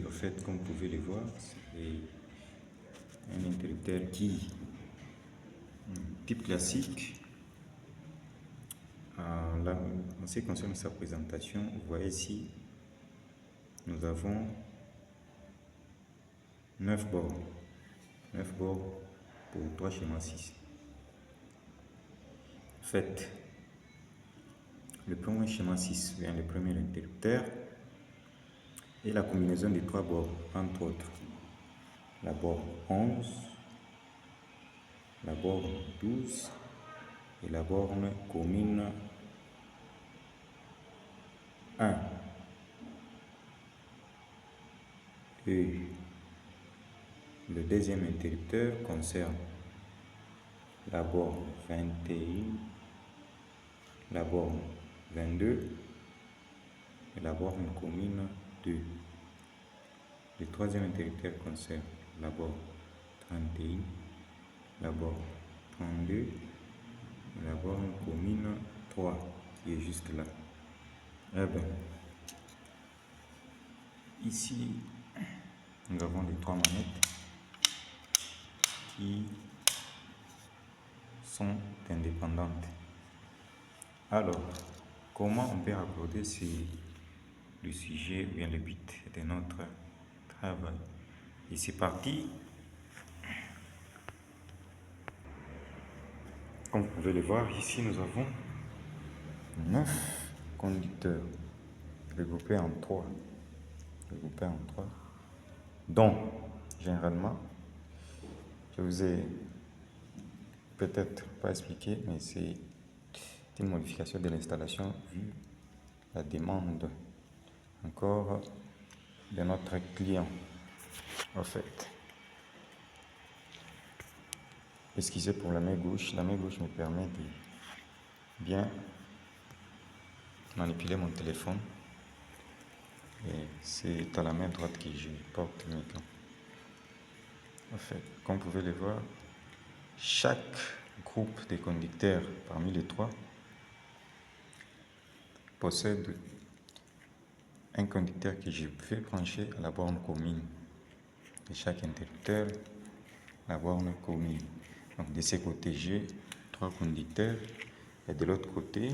au fait, comme vous pouvez le voir, c'est un interrupteur qui, type classique. En ce qui concerne sa présentation, vous voyez ici, nous avons 9 bords. 9 bords pour 3 schémas 6. En fait, le premier schéma 6 vient le premier interrupteur et la combinaison des 3 bords, entre autres, la borne 11, la borne 12 et la borne commune 1. Et le deuxième interrupteur concerne la borne 21, la borne 22 et la borne commune 2. Le troisième interrupteur concerne la borne 31, la borne 32 et la borne commune 3 qui est juste là. Eh bien, ici, nous avons les 3 manettes qui sont indépendantes. Alors, comment on peut aborder le sujet ou bien le but de notre travail? Et c'est parti. Comme vous pouvez le voir, ici nous avons 9 conducteurs regroupés en 3. Donc, généralement, je vous ai peut-être pas expliqué, mais c'est une modification de l'installation vu la demande encore de notre client. En fait, excusez pour la main gauche me permet de bien manipuler mon téléphone et c'est à la main droite que je porte mes gants. En fait, comme vous pouvez le voir, chaque groupe de conducteurs parmi les 3 possède un conducteur que je vais brancher à la borne commune de chaque interrupteur, la borne commune. Donc de ce côté, j'ai 3 conducteurs et de l'autre côté,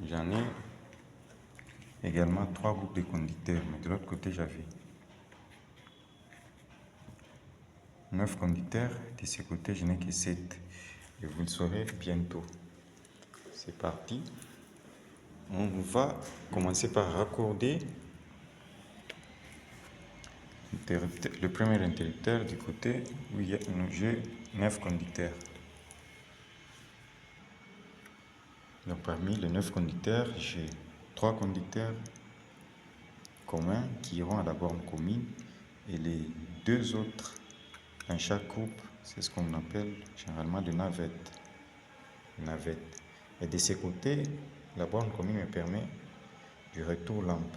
j'en ai également 3 groupes de conducteurs, mais de l'autre côté, j'avais 9 conducteurs. De ce côté, je n'ai que 7 et vous le saurez bientôt. C'est parti. On va commencer par raccorder le premier interrupteur du côté où j'ai 9 conducteurs. Donc parmi les 9 conducteurs, j'ai 3 conducteurs communs qui iront à la borne commune et les 2 autres dans chaque groupe, c'est ce qu'on appelle généralement des navettes. Et de ce côté, la borne commune me permet du retour lampe.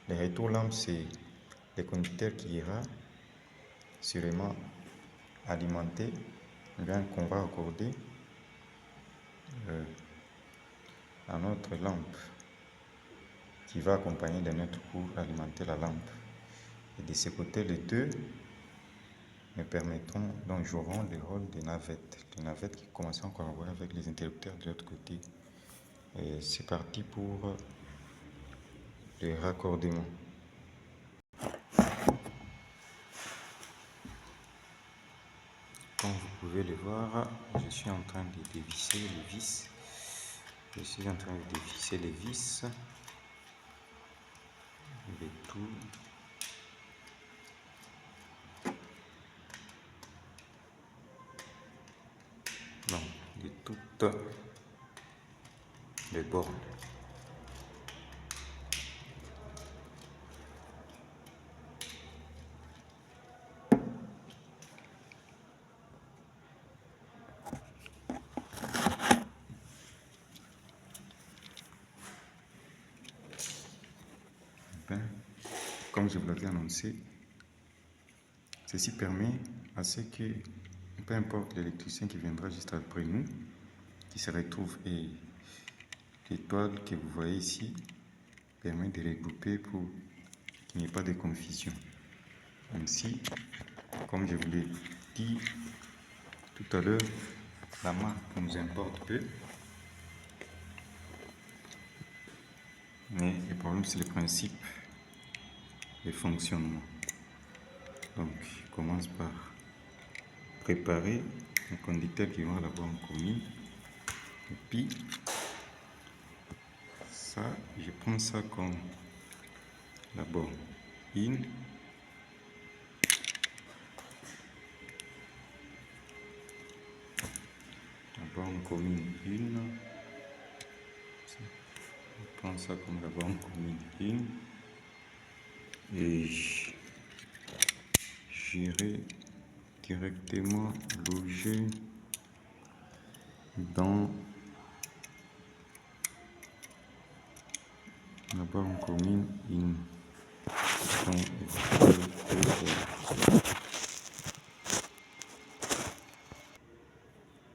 Le retour lampe, c'est le conducteur qui ira sûrement alimenter, bien qu'on va accorder à notre lampe qui va accompagner de notre pour alimenter la lampe. Et de ce côté, les 2 me permettront, donc joueront le rôle des navettes. Les navettes qui commenceront à collaborer avec les interrupteurs de l'autre côté. Et c'est parti pour le raccordement. Comme vous pouvez le voir, je suis en train de dévisser les vis. De tout. Non, de toutes les bornes. Comme je vous l'avais annoncé, ceci permet à ce que, peu importe l'électricien qui viendra juste après nous, qui se retrouve et l'étoile que vous voyez ici, permet de regrouper pour qu'il n'y ait pas de confusion. Ainsi, comme je vous l'ai dit tout à l'heure, la marque nous importe peu. Mais le problème, c'est le principe de fonctionnement. Donc, je commence par préparer un conducteur qui va à la borne commune. Et puis, ça, je prends ça comme la borne in. La borne commune 1. Je prends ça comme la borne commune 1. Et j'irai directement loger dans la borne commune in.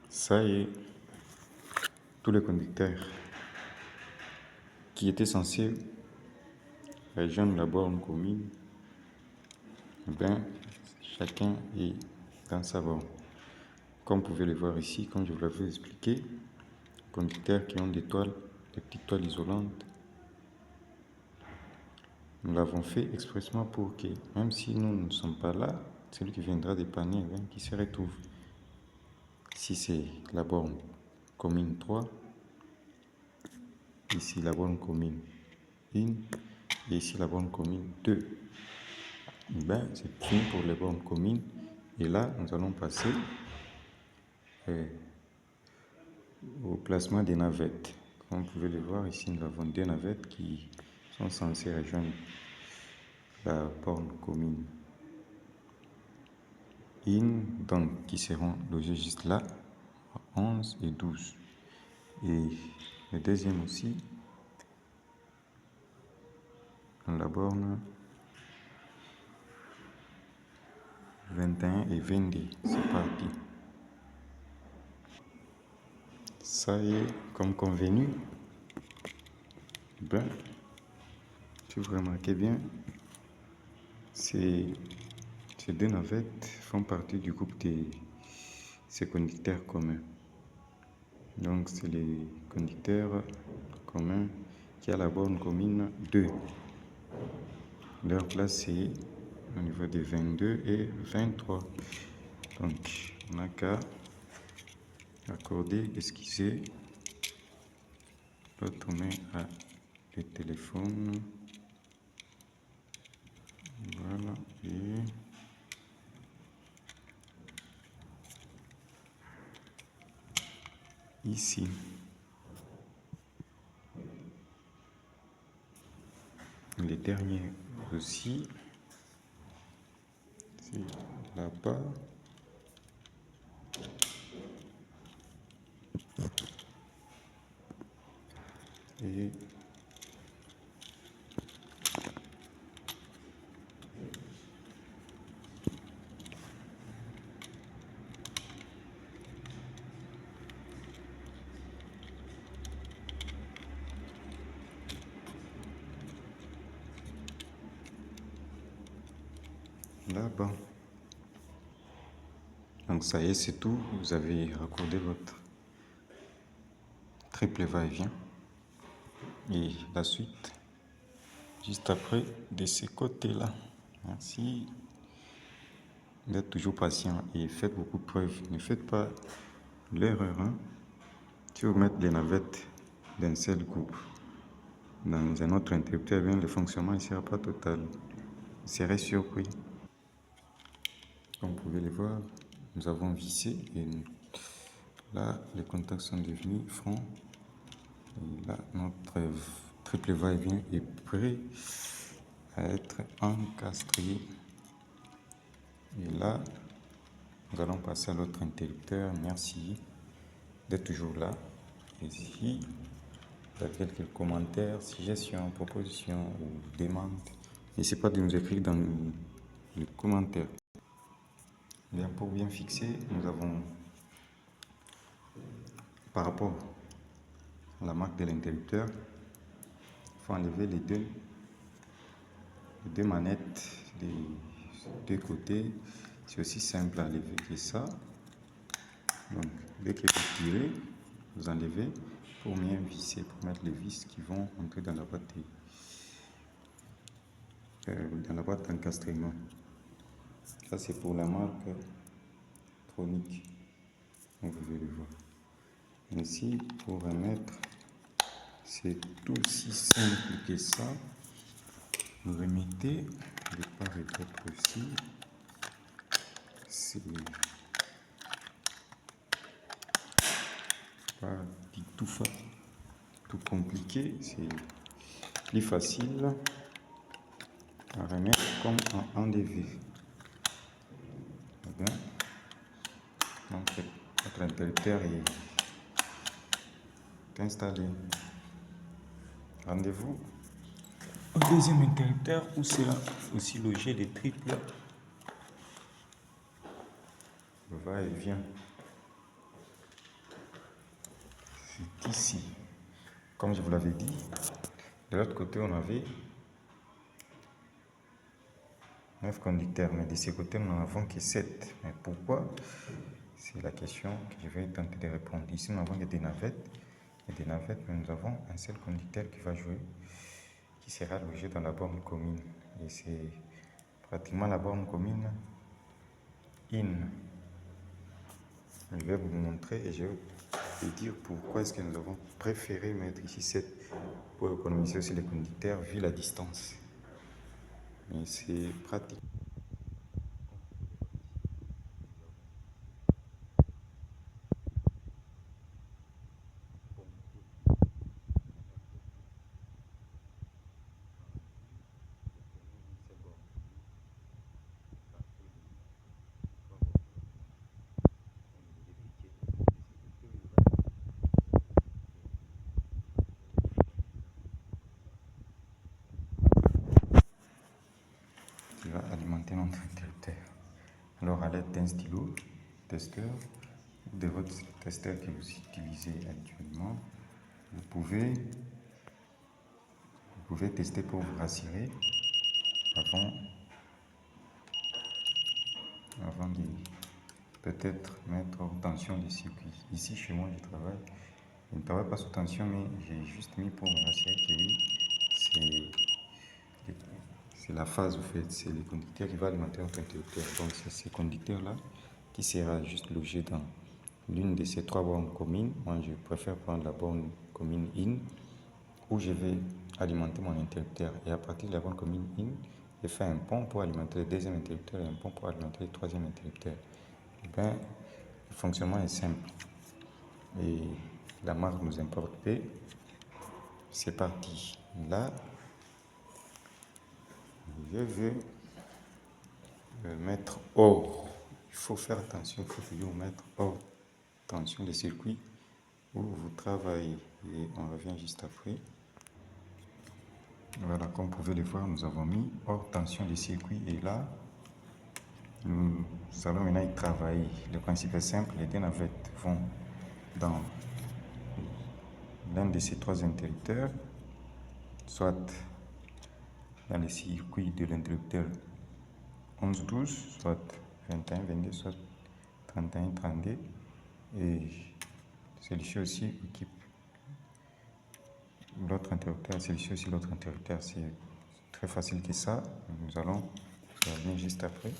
Ça y est, tous les conducteurs qui étaient censés rejoindre la borne commune, chacun est dans sa borne. Comme vous pouvez le voir ici, comme je vous l'avais expliqué, les conducteurs qui ont des petites toiles isolantes, nous l'avons fait expressément pour que, même si nous ne sommes pas là, celui qui viendra dépanner, qui se retrouve. Ici, c'est la borne commune 3. Ici, la borne commune 1. Et ici, la borne commune 2. C'est fini pour les bornes communes. Et là, nous allons passer au placement des navettes. Comme vous pouvez le voir, ici, nous avons 2 navettes qui sont censées rejoindre la borne commune in, donc qui seront logées juste là, 11 et 12. Et le deuxième aussi, dans la borne 21 et 22. C'est parti. Ça y est, comme convenu. Si vous remarquez bien, ces 2 navettes font partie du groupe de ces conducteurs communs. Donc, c'est les conducteurs communs qui a la borne commune 2. Leur place est au niveau des 22 et 23. Donc, on n'a qu'à accorder, esquisser. L'autre main à le téléphone. Voilà. Et ici. Les derniers aussi. C'est là-bas. Et là-bas. Donc ça y est, c'est tout. Vous avez raccordé votre triple va-et-vient. Et la suite, juste après, de ce côté-là. Merci d'être toujours patient et faites beaucoup de preuves. Ne faites pas l'erreur. Si vous mettez les navettes d'un seul groupe dans un autre interrupteur, le fonctionnement ne sera pas total. Vous serez surpris. Comme vous pouvez le voir, nous avons vissé et là, les contacts sont devenus francs. Et là, notre triple va-et-vient est prêt à être encastré. Et là, nous allons passer à l'autre interrupteur. Merci d'être toujours là. Et si vous avez quelques commentaires, suggestions, propositions ou demandes, n'hésitez pas de nous écrire dans les commentaires. Bien, pour bien fixer, nous avons, par rapport à la marque de l'interrupteur, il faut enlever les deux manettes des deux côtés. C'est aussi simple à enlever que ça. Donc, dès que vous tirez, vous enlevez pour bien visser, pour mettre les vis qui vont entrer dans la boîte d'encastrement. Ça, c'est pour la marque Tronic. Donc, vous allez voir. Ainsi, pour remettre, c'est aussi simple que ça. Vous remettez de part et d'autre aussi. C'est pas du tout compliqué, c'est plus facile à remettre comme en enlever. Donc votre interrupteur est installé. Rendez-vous au deuxième interrupteur où sera aussi logé les triples. Le va-et-vient. C'est ici. Comme je vous l'avais dit, de l'autre côté on avait 9 conducteurs, mais de ce côté nous n'en avons que 7. Mais pourquoi? C'est la question que je vais tenter de répondre. Ici nous n'avons que des navettes. Et des navettes, mais nous avons un seul conducteur qui va jouer, qui sera logé dans la borne commune. Et c'est pratiquement la borne commune in. Je vais vous montrer et je vais vous dire pourquoi est-ce que nous avons préféré mettre ici 7 pour économiser aussi les conducteurs vu la distance. Mais c'est pratique. Qui va alimenter notre interrupteur. Alors à l'aide d'un stylo testeur ou de votre testeur que vous utilisez actuellement, vous pouvez tester pour vous rassurer avant de peut-être mettre hors tension les circuits. Ici chez moi je ne travaille pas sous tension, mais j'ai juste mis pour me rassurer que oui, c'est la phase au fait, c'est le conducteur qui va alimenter notre interrupteur. Donc c'est ce conducteur là qui sera juste logé dans l'une de ces 3 bornes communes. Moi je préfère prendre la borne commune in où je vais alimenter mon interrupteur, et à partir de la borne commune in, je fais un pont pour alimenter le deuxième interrupteur et un pont pour alimenter le troisième interrupteur. Et bien, le fonctionnement est simple et la marque nous importe peu. C'est parti. Là, je veux mettre hors. Il faut faire attention, il faut toujours mettre hors tension les circuits où vous travaillez. Et on revient juste après. Voilà, comme vous pouvez le voir, nous avons mis hors tension les circuits et là, nous allons maintenant y travailler. Le principe est simple, les deux navettes vont dans l'un de ces 3 interrupteurs, soit dans les circuits de l'interrupteur 11-12, soit 21-22, soit 31-32, et celui-ci aussi équipe l'autre interrupteur, celui-ci aussi l'autre interrupteur. C'est très facile que ça. Nous allons revenir juste après.